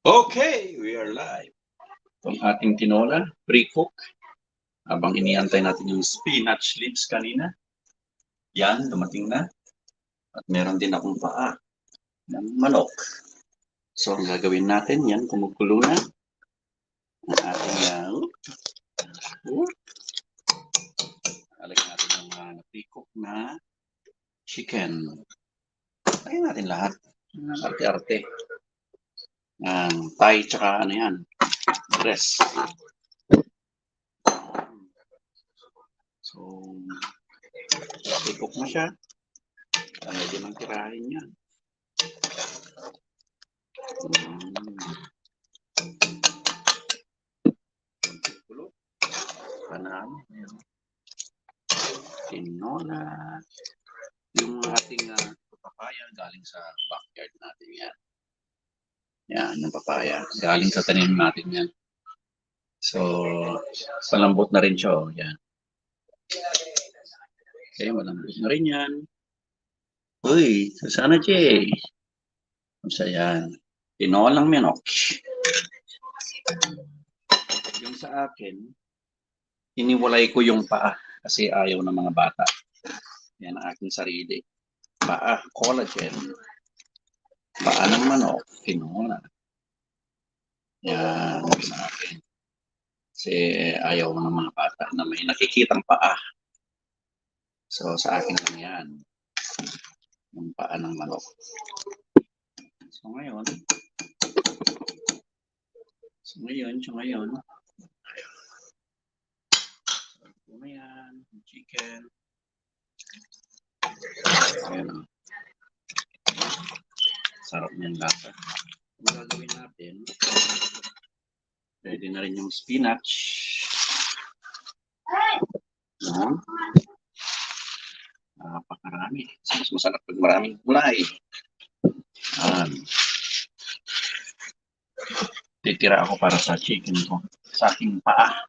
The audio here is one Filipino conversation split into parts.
Okay, we are live. Itong ating tinola, pre-cook. Habang iniantay natin yung spinach leaves kanina. Yan, dumating na. At meron din akong paa ng manok. So, ang gagawin natin, yan, kumukulo na. Ang ating, alagyan natin yung pre-cook na chicken. Lagyan natin lahat. Arte-arte. Thai, tsaka ano yan, breast. So, i-cook na siya. Medyo nang tirahin yan. Panalo. Tinola. Yung ating papaya galing sa backyard natin yan. Yan, yung papaya. Galing sa tanim natin yan. So, malambot na rin siya. Oh. Yan. Okay, malambot na rin yan. Uy, sana Jay. Basta yan. Tinolang manok. Yung sa akin, iniwalay ko yung paa kasi ayaw ng mga bata. Yan ang aking sarili. Paa, collagen. Paa ng manok, tinola. Yan sa akin. Kasi ayaw ng mga bata na may nakikitang paa. So sa akin lang yan. Yung paa ng manok. So ngayon, yan, chicken. Ayan. Sarap niyang lasa. Magagawin natin, pwede na rin yung spinach. Napakarami. Mas masarap pag maraming gulay. Titira ako para sa chicken ko. Sa aking paa.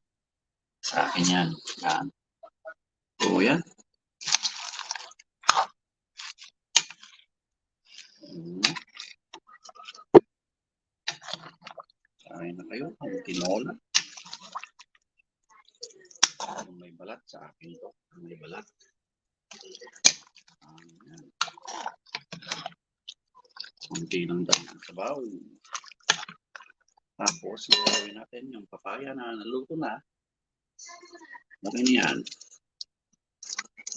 Sa akin yan. Yan. So, yan. Kain na kayo. Ang tinola. Ang may balat sa akin to. Ang may balat. Yan. Kunti lang daw ang sabaw. Tapos, gawin natin yung papaya na naluto na. Lagyan niyan.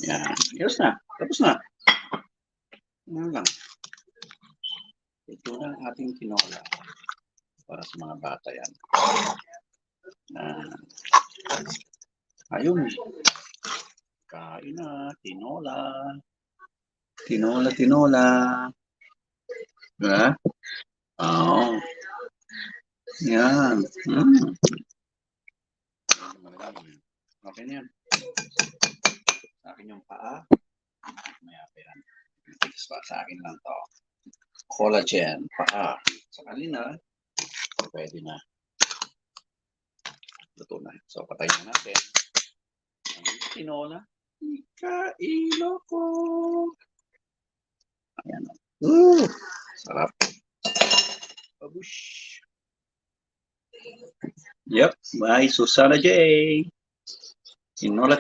Yan. Yes na. Tapos na. Yan lang. Ito na ang ating tinola. Para sa mga bata yan. Ayun. Kain na. Tinola. Tinola. Ha? Oo. Yan. Okay na yan. Sa akin yung paa. Maya pa yan. Sa akin lang to. Collagen. Paa. Sa kanina, pwede na. Luto na. So, patayin na natin. Ang tinola. Ikailo ko. Ayan. Sarap. Babush. Yep. Bye, Susana J. Tinola.